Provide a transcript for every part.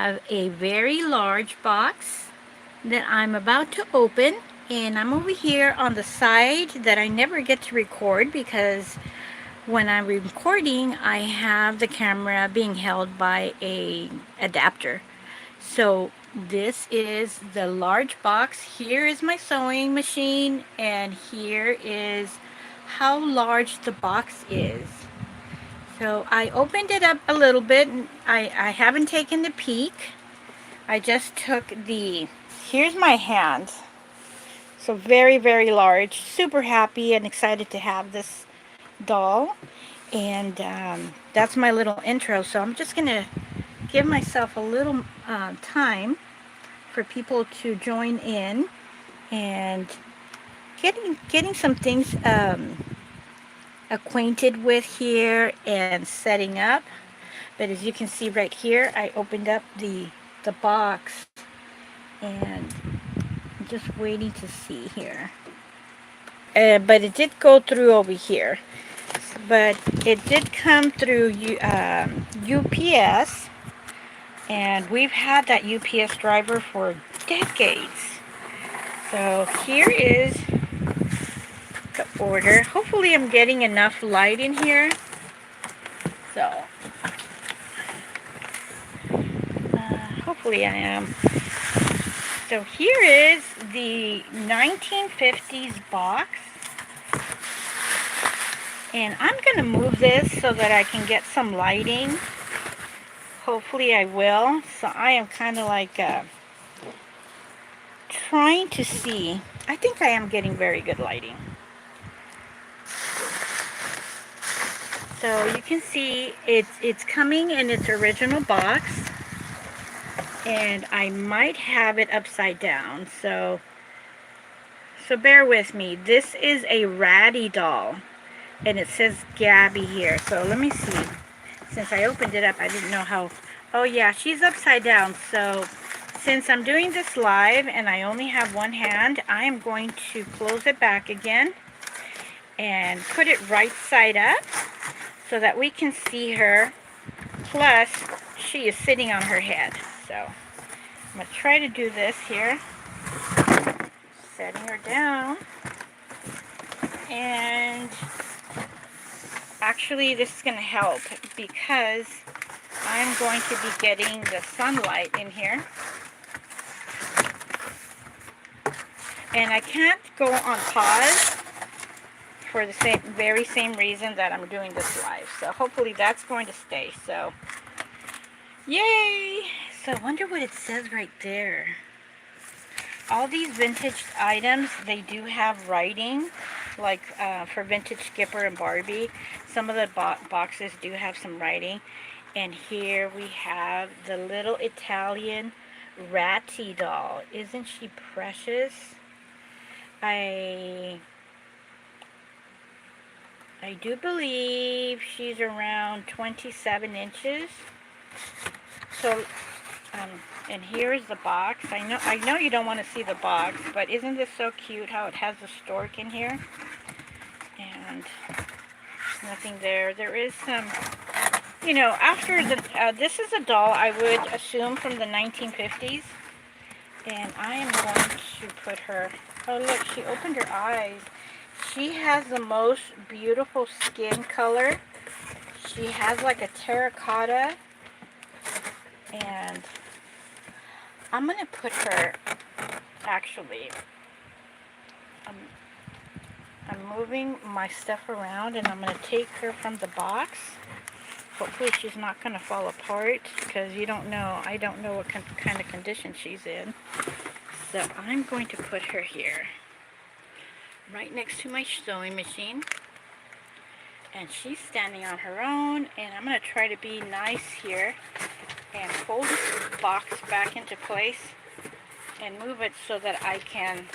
have a very large box that I'm about to open, and I'm over here on the side that I never get to record because when I'm recording I have the camera being held by a adapter. So this is the large box. Here is my sewing machine, and here is how large the box is. So I opened it up a little bit. I haven't taken the peek. I just took here's my hand. So very, very large. Super happy and excited to have this doll. And that's my little intro. So I'm just going to give myself a little time for people to join in and getting some things acquainted with here and setting up. But as you can see right here, I opened up the box, and I'm just waiting to see here. But it did go through over here. But it did come through UPS, and we've had that UPS driver for decades. So here is the order. Hopefully I'm getting enough light in here. So hopefully I am. So here is the 1950s box. And I'm going to move this so that I can get some lighting. Hopefully I will. So I am kind of like trying to see. I think I am getting very good lighting. So you can see it's coming in its original box. And I might have it upside down. So bear with me. This is a Ratty doll. And it says Gabby here. So let me see. Since I opened it up, I didn't know how. Oh yeah, she's upside down. So since I'm doing this live and I only have one hand, I am going to close it back again and put it right side up so that we can see her. Plus, she is sitting on her head. So I'm going to try to do this here. Setting her down. And actually, this is going to help because I'm going to be getting the sunlight in here. And I can't go on pause for the very same reason that I'm doing this live. So hopefully that's going to stay. So, yay! So I wonder what it says right there. All these vintage items, they do have writing. Like for Vintage Skipper and Barbie, some of the boxes do have some writing. And here we have the little Italian Ratty doll. Isn't she precious? I do believe she's around 27 inches. So, and here's the box. I know you don't want to see the box, but isn't this so cute how it has the stork in here? And nothing there. There is some, you know, after the, this is a doll I would assume from the 1950s. And I am going to put her, oh look, she opened her eyes. She has the most beautiful skin color. She has like a terracotta. And I'm going to put her, actually, I'm moving my stuff around and I'm going to take her from the box. Hopefully she's not going to fall apart because you don't know, I don't know what kind of condition she's in. So I'm going to put her here, right next to my sewing machine. And she's standing on her own, and I'm going to try to be nice here and fold this box back into place and move it so that I can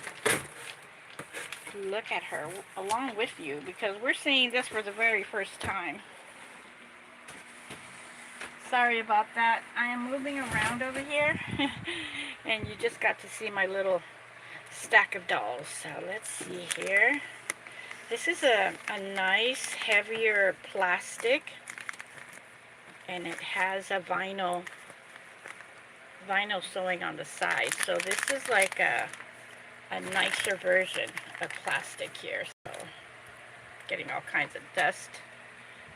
look at her along with you, because we're seeing this for the very first time. Sorry about that. I am moving around over here and you just got to see my little stack of dolls. So let's see here. This is a nice heavier plastic, and it has a vinyl vinyl sewing on the side. So this is like a nicer version of plastic here. So getting all kinds of dust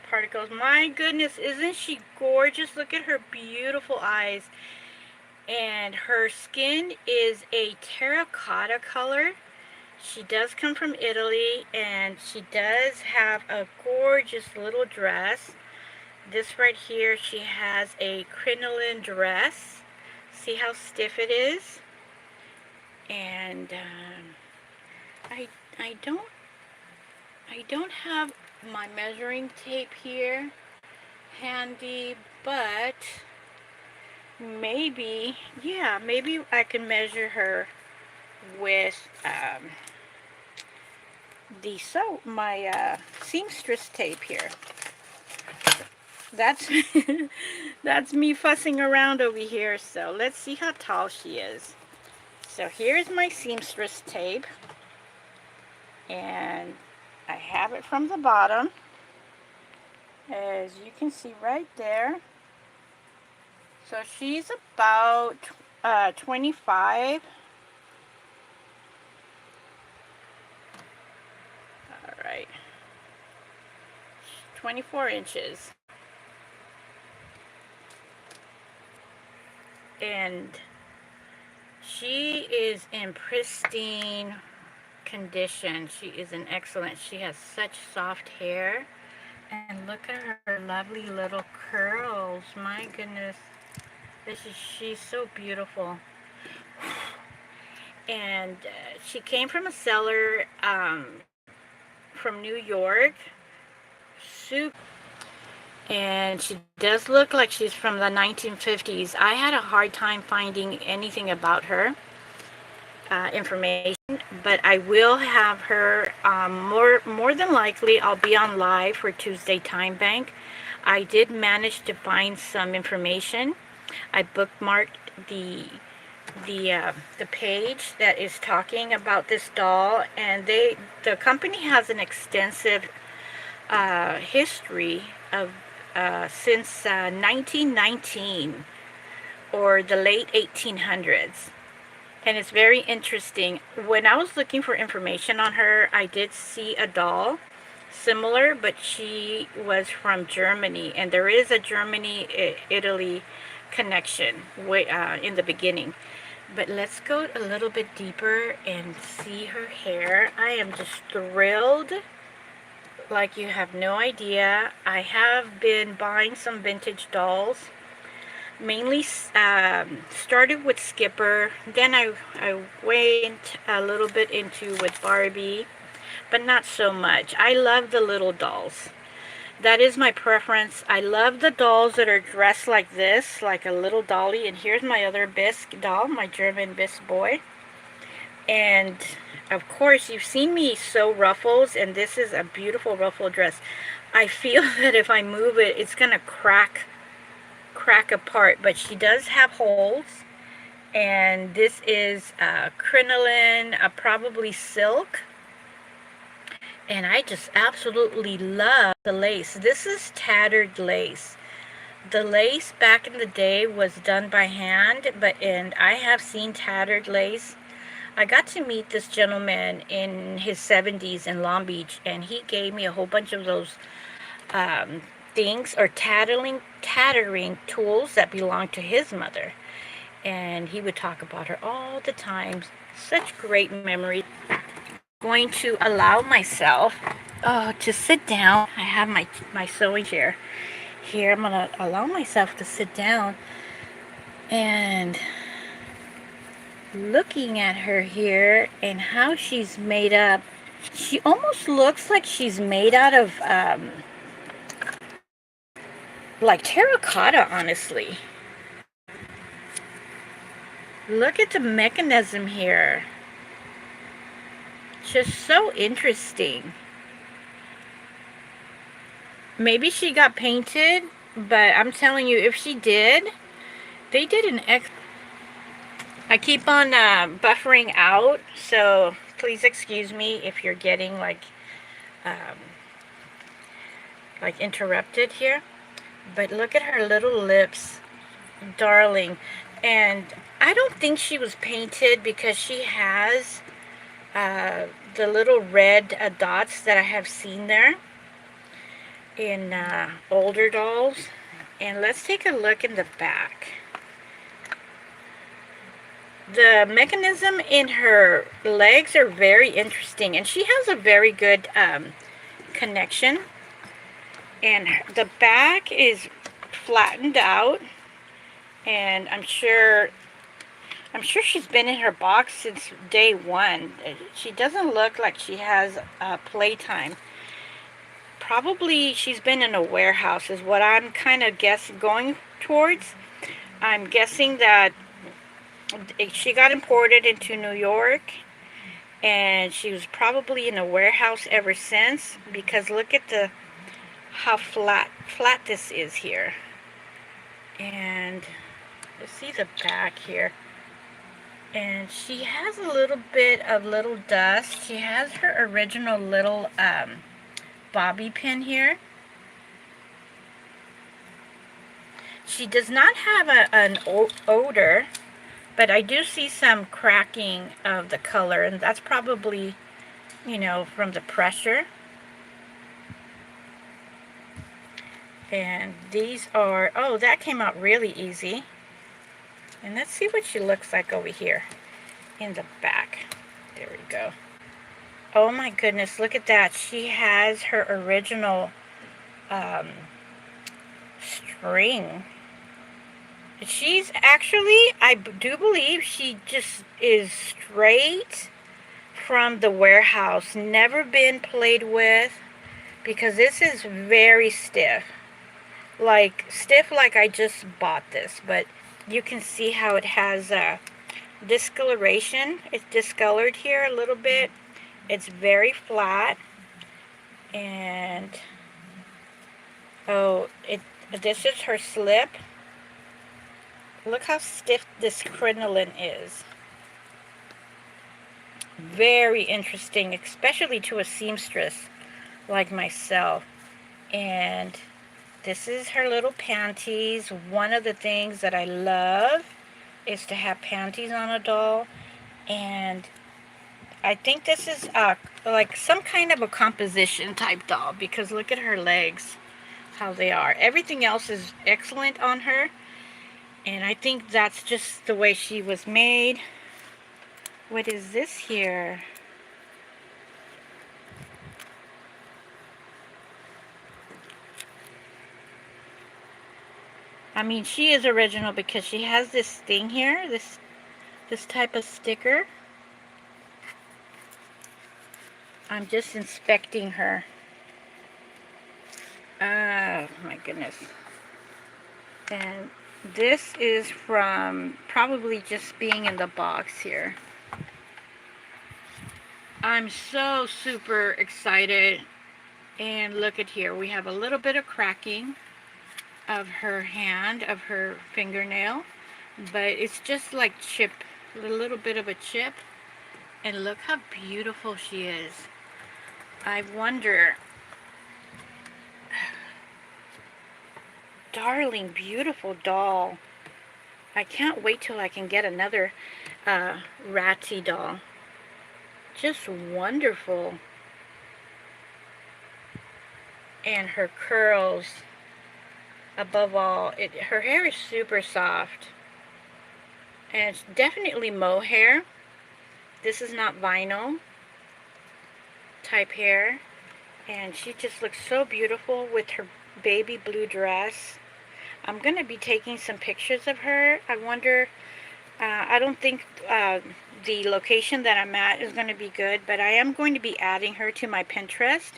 particles. My goodness, isn't she gorgeous? Look at her beautiful eyes. And her skin is a terracotta color. She does come from Italy, and she does have a gorgeous little dress. This right here, she has a crinoline dress. See how stiff it is? And I don't have my measuring tape here handy, but maybe, yeah, maybe I can measure her with my seamstress tape here. That's that's me fussing around over here. So let's see how tall she is. So here's my seamstress tape, and I have it from the bottom, as you can see right there. So she's about 25. All right, 24 inches. And she is in pristine condition. She is in excellent. She has such soft hair. And look at her lovely little curls. My goodness. She's so beautiful. And she came from a seller from New York. And she does look like she's from the 1950s. I had a hard time finding anything about her information, but I will have her more than likely. I'll be on live for Tuesday Time Bank. I did manage to find some information. I bookmarked the page that is talking about this doll, and the company has an extensive history of since 1919 or the late 1800s. And it's very interesting. When I was looking for information on her, I did see a doll similar, but she was from Germany, and there is a Germany-Italy connection way in the beginning. But let's go a little bit deeper and see her hair. I am just thrilled like you have no idea. I have been buying some vintage dolls. Mainly started with Skipper, then I went a little bit into with Barbie, but not so much. I love the little dolls. That is my preference. I love the dolls that are dressed like this, like a little dolly. And here's my other bisque doll, my German bisque boy. And of course, you've seen me sew ruffles, and this is a beautiful ruffle dress. I feel that if I move it, it's gonna crack apart, but she does have holes. And this is crinoline, probably silk. And I just absolutely love the lace. This is tattered lace. The lace back in the day was done by hand, and I have seen tattered lace. I got to meet this gentleman in his 70s in Long Beach, and he gave me a whole bunch of those things, or tattering tools that belonged to his mother. And he would talk about her all the time. Such great memories. Going to allow myself to sit down. I have my sewing chair here. I'm going to allow myself to sit down, and looking at her here and how she's made up. She almost looks like she's made out of like terracotta, honestly. Look at the mechanism here. Just so interesting. Maybe she got painted, but I'm telling you, if she did, they did an I keep on buffering out, so please excuse me if you're getting like interrupted here. But look at her little lips, darling. And I don't think she was painted because she has the little red dots that I have seen there in older dolls. And let's take a look in the back. The mechanism in her legs are very interesting, and she has a very good connection. And the back is flattened out, and I'm sure she's been in her box since day one. She doesn't look like she has playtime. Probably she's been in a warehouse is what I'm kind of going towards. I'm guessing that she got imported into New York, and she was probably in a warehouse ever since, because look at how flat this is here. And let's see the back here. And she has a little bit of little dust. She has her original little bobby pin here. She does not have an odor, but I do see some cracking of the color, and that's probably, from the pressure. And these are, oh, that came out really easy. And let's see what she looks like over here in the back. There we go. Oh my goodness, look at that. She has her original string. She's actually, I do believe she just is straight from the warehouse. Never been played with, because this is very stiff. Like I just bought this, but you can see how it has discoloration. It's discolored here a little bit. It's very flat, and this is her slip. Look how stiff this crinoline is. Very interesting, especially to a seamstress like myself. And this is her little panties. One of the things that I love is to have panties on a doll. And I think this is like some kind of a composition type doll, because look at her legs, how they are. Everything else is excellent on her. And I think that's just the way she was made. What is this here? I mean, she is original because she has this thing here, this type of sticker. I'm just inspecting her. Oh my goodness. And this is from probably just being in the box here. I'm so super excited. And look at here, we have a little bit of cracking of her hand, of her fingernail, but it's just like chip, a little bit of a chip. And look how beautiful she is. I wonder, darling, beautiful doll. I can't wait till I can get another Ratsy doll. Just wonderful. And her curls, above all, her hair is super soft. And it's definitely mohair. This is not vinyl type hair. And she just looks so beautiful with her baby blue dress. I'm going to be taking some pictures of her. I wonder, I don't think the location that I'm at is going to be good, but I am going to be adding her to my Pinterest.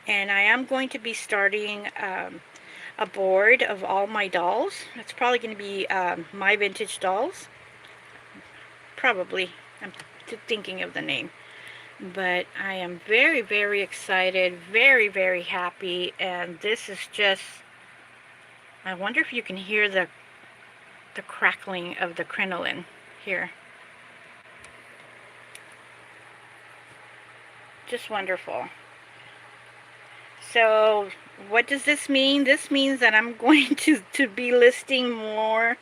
And I am going to be starting a board of all my dolls. It's probably going to be my vintage dolls. Probably. I'm thinking of the name. But I am very, very excited, very, very happy, and this is just, I wonder if you can hear the crackling of the crinoline here. Just wonderful. So what does this mean? This means that I'm going to be listing more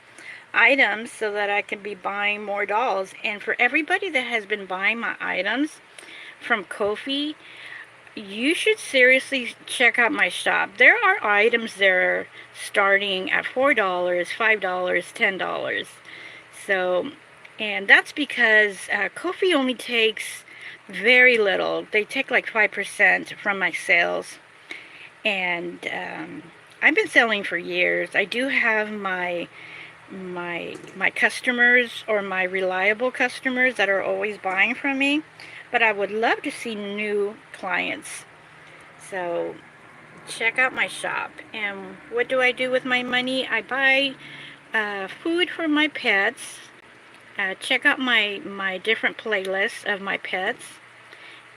items so that I can be buying more dolls. And for everybody that has been buying my items from Ko-fi, you should seriously check out my shop. There are items there starting at $4, $5, $10. So, and that's because Ko-fi only takes very little. They take like 5% from my sales. And I've been selling for years. I do have my customers, or my reliable customers that are always buying from me, but I would love to see new clients. So check out my shop. And what do I do with my money? I buy food for my pets. Check out my different playlists of my pets.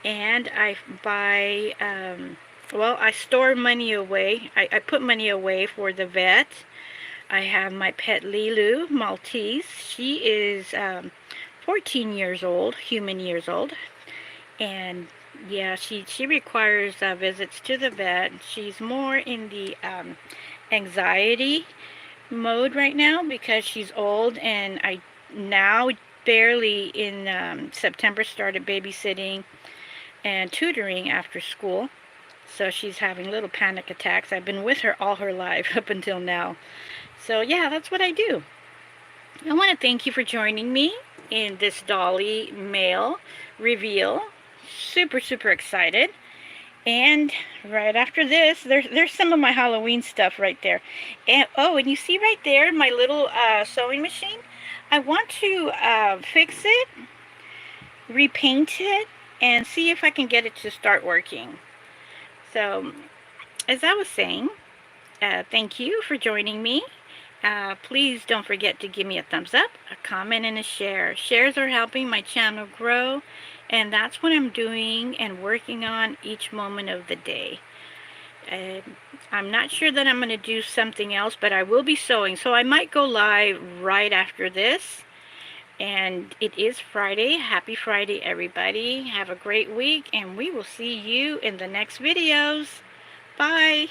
And I buy, well, I store money away. I put money away for the vet. I have my pet Lilu, Maltese. She is 14 years old, human years old. And yeah, she requires visits to the vet. She's more in the anxiety mode right now because she's old, and I now barely in September started babysitting and tutoring after school. So she's having little panic attacks. I've been with her all her life up until now. So yeah, that's what I do. I want to thank you for joining me in this Dolly Mail reveal. Super, super excited. And right after this, there's some of my Halloween stuff right there. And oh, and you see right there my little sewing machine? I want to fix it, repaint it, and see if I can get it to start working. So, as I was saying, thank you for joining me. Please don't forget to give me a thumbs up, a comment, and a share. Shares are helping my channel grow, and that's what I'm doing and working on each moment of the day. I'm not sure that I'm going to do something else, but I will be sewing, so I might go live right after this. And it is Friday. Happy Friday, everybody. Have a great week, and we will see you in the next videos. Bye.